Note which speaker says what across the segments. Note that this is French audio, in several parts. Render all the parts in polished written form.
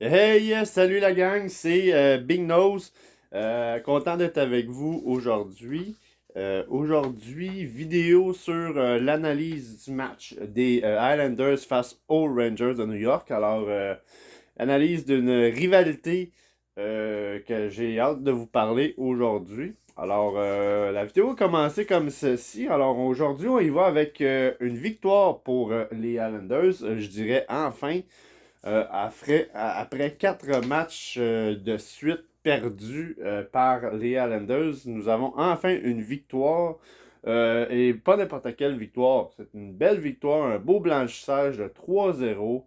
Speaker 1: Hey, salut la gang, c'est Big Nose. Content d'être avec vous aujourd'hui. Aujourd'hui, vidéo sur l'analyse du match des Highlanders face aux Rangers de New York. Alors, analyse d'une rivalité que j'ai hâte de vous parler aujourd'hui. Alors, la vidéo a commencé comme ceci. Alors, aujourd'hui, on y va avec une victoire pour les Highlanders. Je dirais enfin. Après 4 matchs de suite perdus par les Highlanders, nous avons enfin une victoire. Et pas n'importe quelle victoire. C'est une belle victoire, un beau blanchissage de 3-0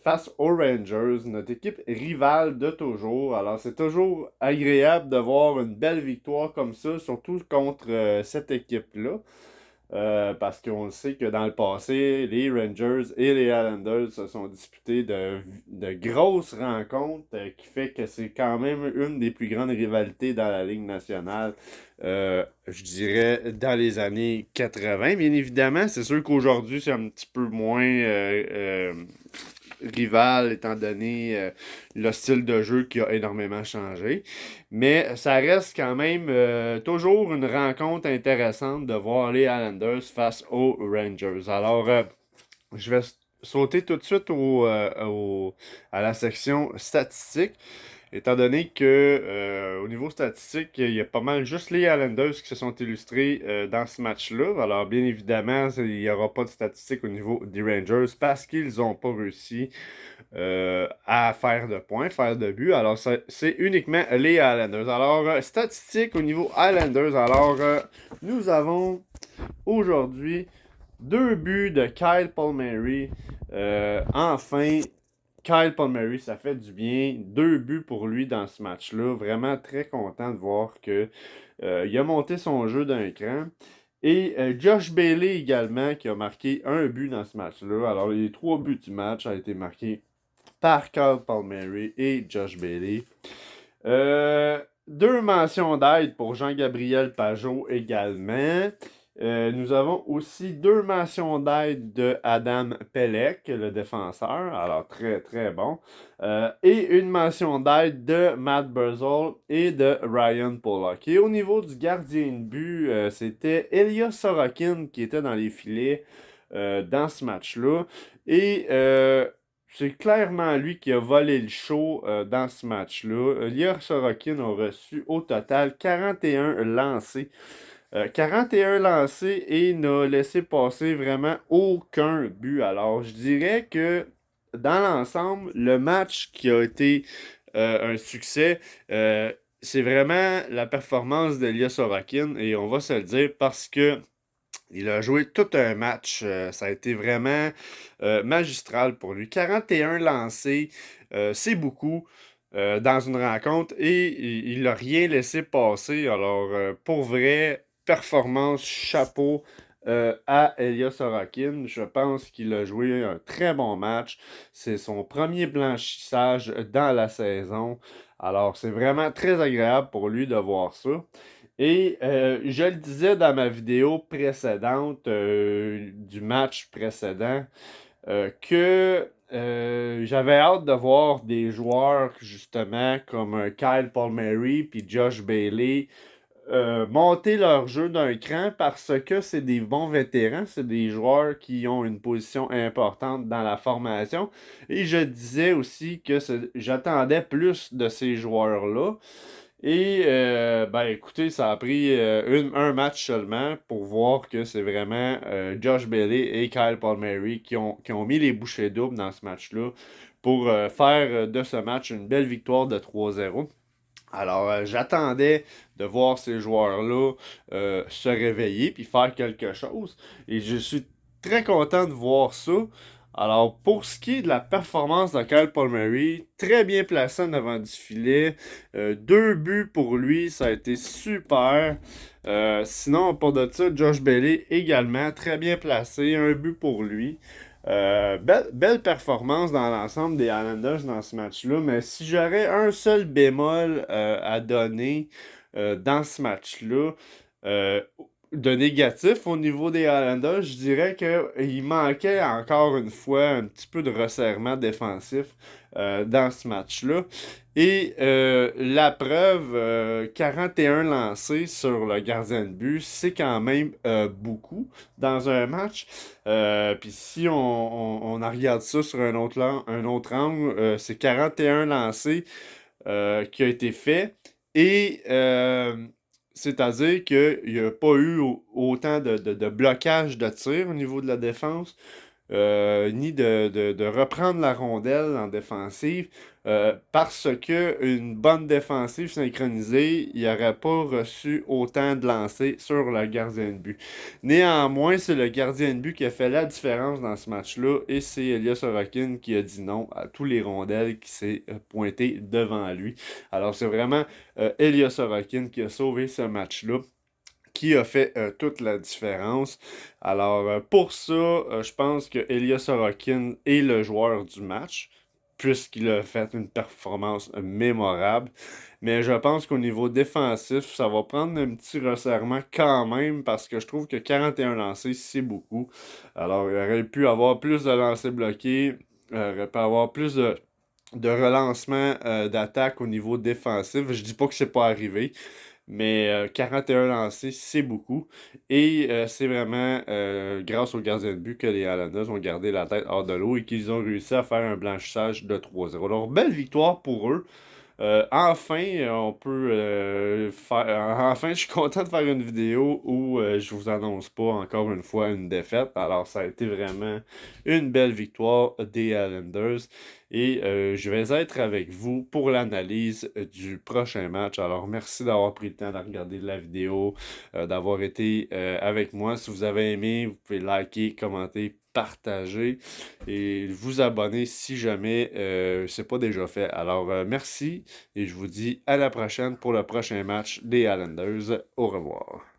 Speaker 1: face aux Rangers, notre équipe rivale de toujours. Alors, c'est toujours agréable de voir une belle victoire comme ça, surtout contre cette équipe-là. Parce qu'on le sait que dans le passé, les Rangers et les Islanders se sont disputés de grosses rencontres qui fait que c'est quand même une des plus grandes rivalités dans la Ligue nationale, je dirais, dans les années 80. Bien évidemment, c'est sûr qu'aujourd'hui, c'est un petit peu moins rival, étant donné le style de jeu qui a énormément changé. Mais ça reste quand même toujours une rencontre intéressante de voir les Islanders face aux Rangers. Alors, je vais sauter tout de suite à la section statistiques. Étant donné que au niveau statistique, il y a pas mal juste les Islanders qui se sont illustrés dans ce match-là. Alors bien évidemment, il n'y aura pas de statistiques au niveau des Rangers parce qu'ils n'ont pas réussi à faire de points, faire de buts. Alors c'est uniquement les Islanders. Alors statistiques au niveau Islanders. Alors nous avons aujourd'hui 2 buts de Kyle Palmieri. Enfin, Kyle Palmieri, ça fait du bien. 2 buts pour lui dans ce match-là. Vraiment très content de voir que il a monté son jeu d'un cran. Et Josh Bailey également, qui a marqué un but dans ce match-là. Alors, les 3 buts du match ont été marqués par Kyle Palmieri et Josh Bailey. 2 mentions d'aide pour Jean-Gabriel Pajot également. Nous avons aussi 2 mentions d'aide de Adam Pelech, le défenseur. Alors, très, très bon. Et une mention d'aide de Matt Burzell et de Ryan Pollock. Et au niveau du gardien de but, c'était Elias Sorokin qui était dans les filets dans ce match-là. Et c'est clairement lui qui a volé le show dans ce match-là. Elias Sorokin a reçu au total 41 lancés. 41 lancés et n'a laissé passer vraiment aucun but. Alors, je dirais que dans l'ensemble, le match qui a été un succès, c'est vraiment la performance d'Elias Sorokin et on va se le dire parce que il a joué tout un match. Ça a été vraiment magistral pour lui. 41 lancés, c'est beaucoup dans une rencontre et il n'a rien laissé passer. Alors, pour vrai, performance, chapeau à Elias Sorokin. Je pense qu'il a joué un très bon match. C'est son premier blanchissage dans la saison. Alors, c'est vraiment très agréable pour lui de voir ça. Et je le disais dans ma vidéo précédente du match précédent que j'avais hâte de voir des joueurs justement comme Kyle Palmieri puis Josh Bailey monter leur jeu d'un cran parce que c'est des bons vétérans, c'est des joueurs qui ont une position importante dans la formation. Et je disais aussi que j'attendais plus de ces joueurs-là. Et ben écoutez, ça a pris un match seulement pour voir que c'est vraiment Josh Bailey et Kyle Palmieri qui ont mis les bouchées doubles dans ce match-là pour faire de ce match une belle victoire de 3-0. Alors, j'attendais de voir ces joueurs-là se réveiller puis faire quelque chose. Et je suis très content de voir ça. Alors, pour ce qui est de la performance de Kyle Palmieri, très bien placé en avant du filet. 2 buts pour lui, ça a été super. Sinon, pour de ça, Josh Bailey également, très bien placé. 1 but pour lui. Belle performance dans l'ensemble des Islanders dans ce match-là, mais si j'aurais un seul bémol à donner dans ce match-là, euh, de négatif au niveau des Highlanders, je dirais qu'il manquait encore une fois un petit peu de resserrement défensif dans ce match-là. Et la preuve, 41 lancés sur le gardien de but, c'est quand même beaucoup dans un match. Puis si on en regarde ça sur un autre angle, c'est 41 lancés qui a été fait. Et c'est-à-dire qu'il n'y a pas eu autant de blocage de tir au niveau de la défense, ni de reprendre la rondelle en défensive, parce que une bonne défensive synchronisée, il n'aurait pas reçu autant de lancers sur le gardien de but. Néanmoins, c'est le gardien de but qui a fait la différence dans ce match-là, et c'est Elias Sorokin qui a dit non à tous les rondelles qui s'est pointé devant lui. Alors c'est vraiment Elias Sorokin qui a sauvé ce match-là, qui a fait toute la différence. Alors, pour ça, je pense que Elias Sorokin est le joueur du match, puisqu'il a fait une performance mémorable. Mais je pense qu'au niveau défensif, ça va prendre un petit resserrement quand même, parce que je trouve que 41 lancés, c'est beaucoup. Alors, il aurait pu avoir plus de lancers bloqués, il aurait pu avoir plus de relancement d'attaque au niveau défensif. Je dis pas que c'est pas arrivé, mais 41 lancés, c'est beaucoup. Et c'est vraiment grâce au gardien de but que les Highlanders ont gardé la tête hors de l'eau et qu'ils ont réussi à faire un blanchissage de 3-0. Alors, belle victoire pour eux. Enfin, on peut enfin, je suis content de faire une vidéo où je vous annonce pas encore une fois une défaite. Alors, ça a été vraiment une belle victoire des Islanders. Et je vais être avec vous pour l'analyse du prochain match. Alors, merci d'avoir pris le temps de regarder la vidéo, d'avoir été avec moi. Si vous avez aimé, vous pouvez liker, commenter, partager et vous abonner si jamais c'est pas déjà fait. Alors, merci et je vous dis à la prochaine pour le prochain match des Islanders. Au revoir.